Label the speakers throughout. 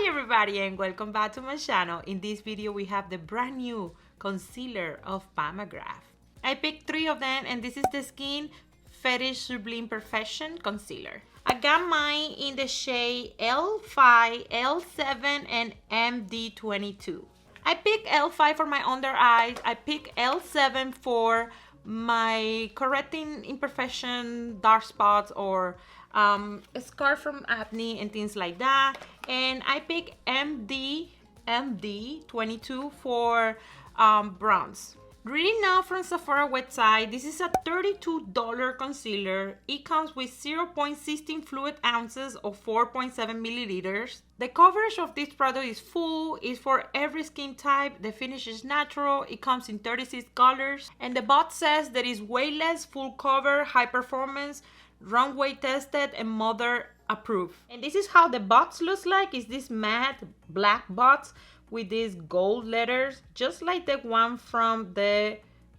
Speaker 1: Hi everybody and welcome back to my channel. In this video we have the brand new concealer of Pat McGrath. I picked 3 of them and this is the Skin Fetish Sublime Perfection Concealer. I got mine in the shade L5, L7 and MD22. I picked L5 for my under eyes. I picked L7 for my correcting imperfection, dark spots, or a scar from acne and things like that. And I picked MD22 for bronze. Reading now from Sephora website, this is a $32 concealer. It comes with 0.16 fluid ounces of 4.7 milliliters. The coverage of this product is full, it's for every skin type. The finish is natural, it comes in 36 colors. And the box says that it's weightless, full cover, high performance, runway tested and mother approved. And this is how the box looks like. It's this matte black box with these gold letters, just like the one from the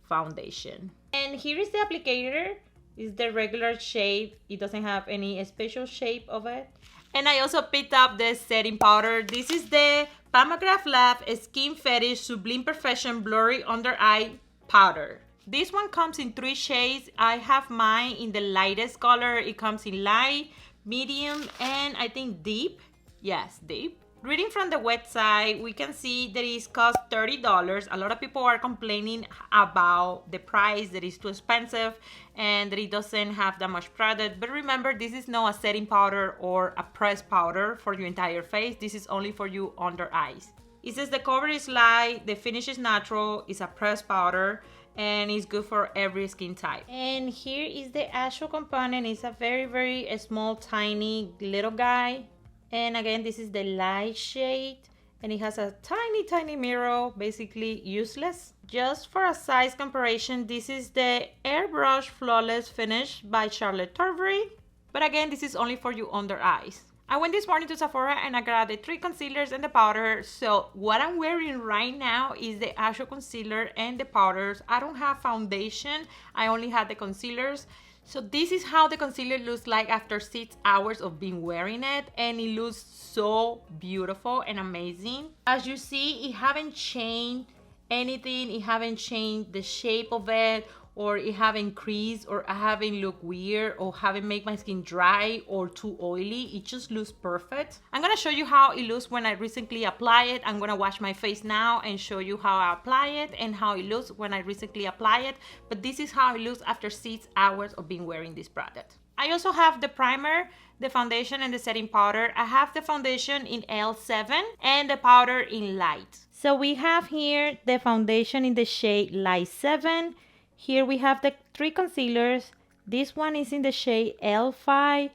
Speaker 1: foundation. And here is the applicator. It's the regular shape. It doesn't have any special shape of it. And I also picked up the setting powder. This is the Pat McGrath Labs Skin Fetish Sublime Perfection Blurry Under Eye Powder. This one comes in 3 shades. I have mine in the lightest color. It comes in light, medium, and I think deep. Yes, deep. Reading from the website, we can see that it costs $30. A lot of people are complaining about the price, that it's too expensive and that it doesn't have that much product. But remember, this is not a setting powder or a pressed powder for your entire face. This is only for you under eyes. It says the cover is light, the finish is natural, it's a pressed powder, and it's good for every skin type. And here is the actual component. It's a very small, tiny little guy. And again, this is the light shade, and it has a tiny mirror, basically useless. Just for a size comparison, this is the Airbrush Flawless Finish by Charlotte Tilbury. But again, this is only for you under eyes. I went this morning to Sephora and I grabbed the 3 concealers and the powder. So what I'm wearing right now is the actual concealer and the powders. I don't have foundation, I only have the concealers. So this is how the concealer looks like after 6 hours of being wearing it, and it looks so beautiful and amazing. As you see, it haven't changed anything. It haven't changed the shape of it, or it haven't creased, or I haven't looked weird, or haven't made my skin dry or too oily. It just looks perfect. I'm gonna show you how it looks when I recently apply it. I'm gonna wash my face now and show you how I apply it and how it looks when I recently apply it. But this is how it looks after 6 hours of being wearing this product. I also have the primer, the foundation, and the setting powder. I have the foundation in L7 and the powder in light. So we have here the foundation in the shade Light 7. Here we have the 3 concealers. This one is in the shade L5,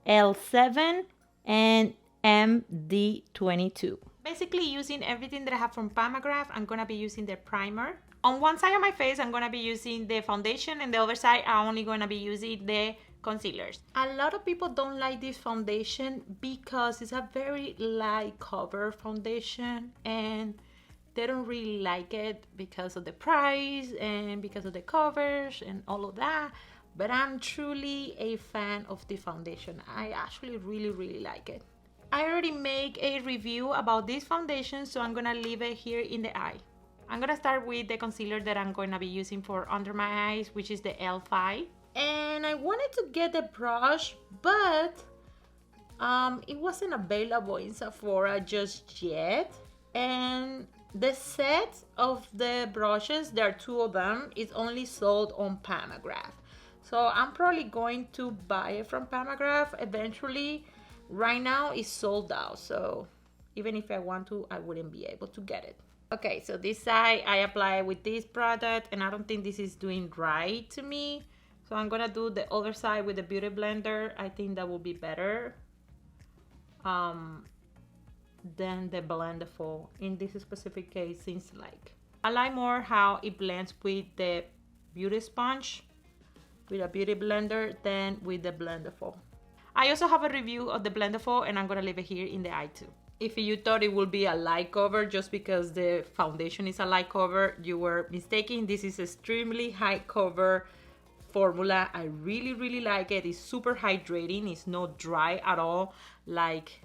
Speaker 1: L7, and MD22. Basically using everything that I have from Pat McGrath, I'm gonna be using the primer. On one side of my face, I'm gonna be using the foundation, and the other side, I'm only gonna be using the concealers. A lot of people don't like this foundation because it's a very light cover foundation, and they don't really like it because of the price and because of the covers and all of that. But I'm truly a fan of the foundation. I actually really like it. I already made a review about this foundation, so I'm gonna leave it here in the eye. I'm gonna start with the concealer that I'm gonna be using for under my eyes, which is the L5. And I wanted to get the brush, but it wasn't available in Sephora just yet. And the set of the brushes, there are 2 of them, is only sold on Pat McGrath. So I'm probably going to buy it from Pat McGrath eventually. Right now it's sold out, so even if I want to, I wouldn't be able to get it. Okay, so this side I apply with this product, and I don't think this is doing right to me. So I'm gonna do the other side with the Beauty Blender. I think that will be better than the blendable in this specific case. Seems like I like more how it blends with the beauty sponge with a beauty blender than with the blendable. I also have a review of the blendable, and I'm gonna leave it here in the eye too. If you thought it would be a light cover just because the foundation is a light cover, you were mistaken. This is extremely high cover formula. I really like it. It's super hydrating. It's not dry at all like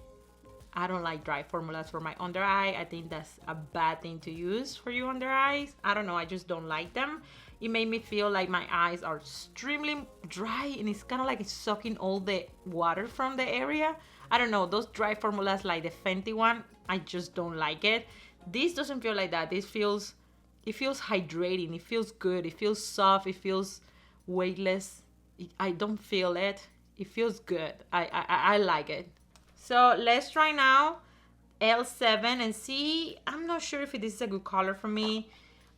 Speaker 1: I don't like dry formulas for my under eye. I think that's a bad thing to use for your under eyes. I don't know, I just don't like them. It made me feel like my eyes are extremely dry, and it's kind of like it's sucking all the water from the area. I don't know, those dry formulas like the Fenty one, I just don't like it. This doesn't feel like that. It feels hydrating. It feels good. It feels soft. It feels weightless. I don't feel it. It feels good. I like it. So let's try now L7 and see. I'm not sure if this is a good color for me.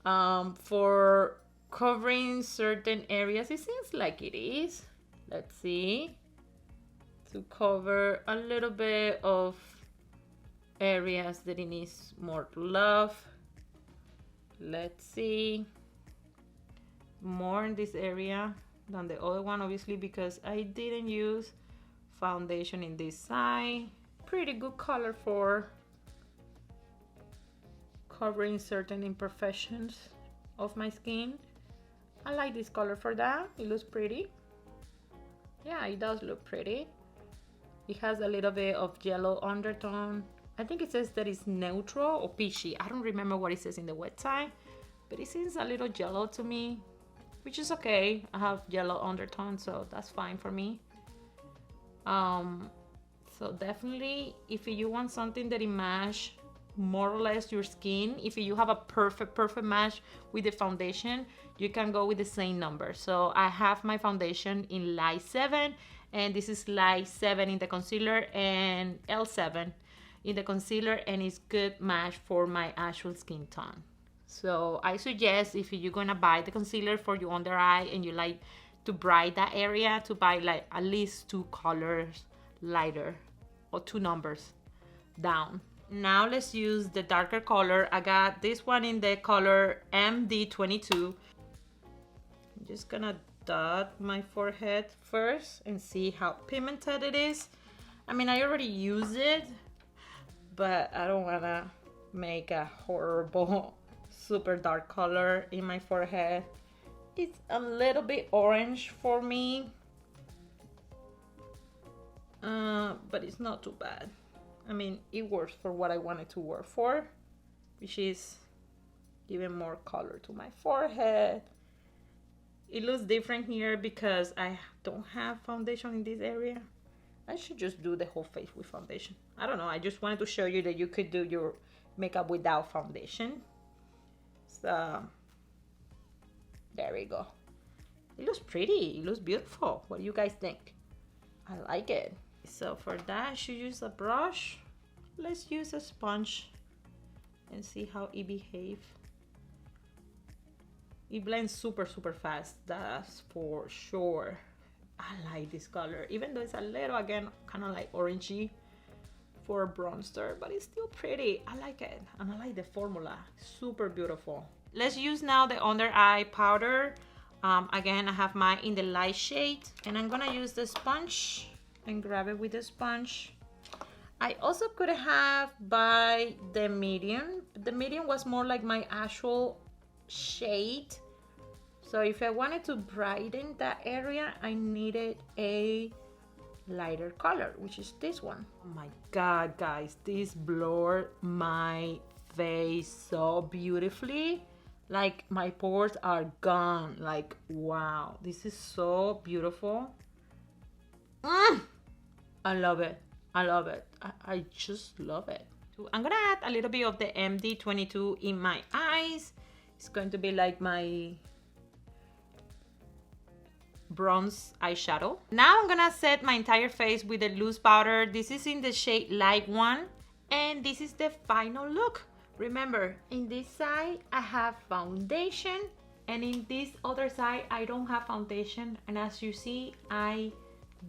Speaker 1: For covering certain areas, it seems like it is. Let's see. To cover a little bit of areas that it needs more love. Let's see. More in this area than the other one, obviously, because I didn't use foundation in this side. Pretty good color for covering certain imperfections of my skin. I like this color for that. It looks pretty. Yeah, it does look pretty. It has a little bit of yellow undertone. I think it says that it's neutral or peachy. I don't remember what it says in the website, but it seems a little yellow to me, which is okay. I have yellow undertone, so that's fine for me. So definitely, if you want something that it match more or less your skin, if you have a perfect match with the foundation, you can go with the same number. So I have my foundation in light 7, and this is light 7 in the concealer and L7 in the concealer, and it's good match for my actual skin tone. So I suggest, if you're gonna buy the concealer for your under eye and you like to brighten that area, to buy like at least 2 colors lighter or 2 numbers down. Now let's use the darker color. I got this one in the color MD22. I'm just gonna dot my forehead first and see how pigmented it is. I mean, I already used it, but I don't wanna make a horrible super dark color in my forehead. It's a little bit orange for me, but it's not too bad. I mean, it works for what I wanted to work for, which is giving more color to my forehead. It looks different here because I don't have foundation in this area. I should just do the whole face with foundation. I don't know, I just wanted to show you that you could do your makeup without foundation. So there we go. It looks pretty, it looks beautiful. What do you guys think? I like it. So for that, I should use a brush. Let's use a sponge and see how it behaves. It blends super fast, that's for sure. I like this color, even though it's a little, again, kind of like orangey for a bronzer, but it's still pretty. I like it, and I like the formula, super beautiful. Let's use now the under eye powder. Again, I have mine in the light shade, and I'm gonna use the sponge and grab it with the sponge. I also could have buy the medium. The medium was more like my actual shade. So if I wanted to brighten that area, I needed a lighter color, which is this one. Oh my God, guys, this blurred my face so beautifully. Like, my pores are gone. Like, wow, this is so beautiful. I love it. I love it. I just love it. I'm gonna add a little bit of the MD22 in my eyes. It's going to be like my bronze eyeshadow. Now I'm gonna set my entire face with a loose powder. This is in the shade light 1, and this is the final look. Remember, in this side I have foundation, and in this other side I don't have foundation, and as you see, I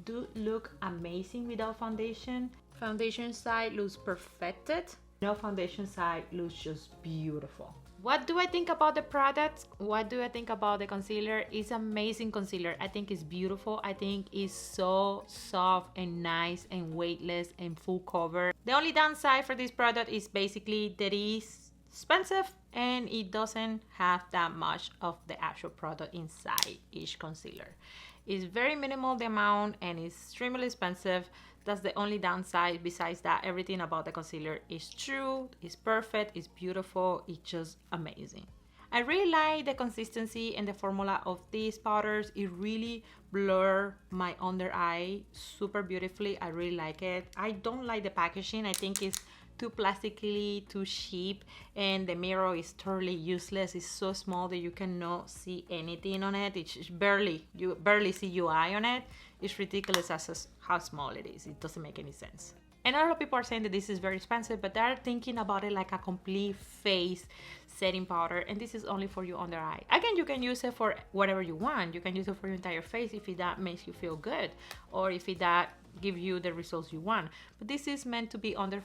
Speaker 1: do look amazing without foundation. Foundation side looks perfected. No foundation side looks just beautiful. What do I think about the product? What do I think about the concealer? It's amazing concealer. I think it's beautiful. I think it's so soft and nice and weightless and full cover. The only downside for this product is basically that it's expensive and it doesn't have that much of the actual product inside each concealer. It's very minimal the amount and it's extremely expensive. That's the only downside. Besides that, everything about the concealer is true, is perfect, is beautiful, it's just amazing. I really like the consistency and the formula of these powders. It really blur my under eye super beautifully. I really like it. I don't like the packaging. I think it's too plastically, too cheap, and the mirror is totally useless. It's so small that you cannot see anything on it. It's barely, you barely see your eye on it. It's ridiculous as how small it is. It doesn't make any sense. And a lot of people are saying that this is very expensive, but they're thinking about it like a complete face setting powder, and this is only for your under eye. Again, you can use it for whatever you want. You can use it for your entire face if that makes you feel good, or if that give you the results you want. But this is meant to be only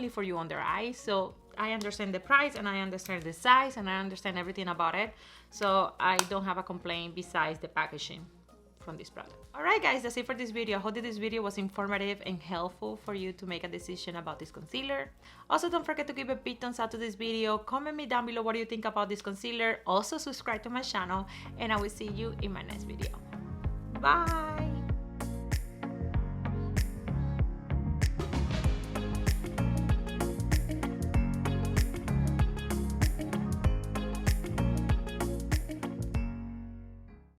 Speaker 1: for your under eye. So I understand the price, and I understand the size, and I understand everything about it. So I don't have a complaint besides the packaging from this product. Alright guys, that's it for this video. I hope that this video was informative and helpful for you to make a decision about this concealer. Also, don't forget to give a big thumbs up to this video. Comment me down below what do you think about this concealer. Also, subscribe to my channel, and I will see you in my next video. Bye!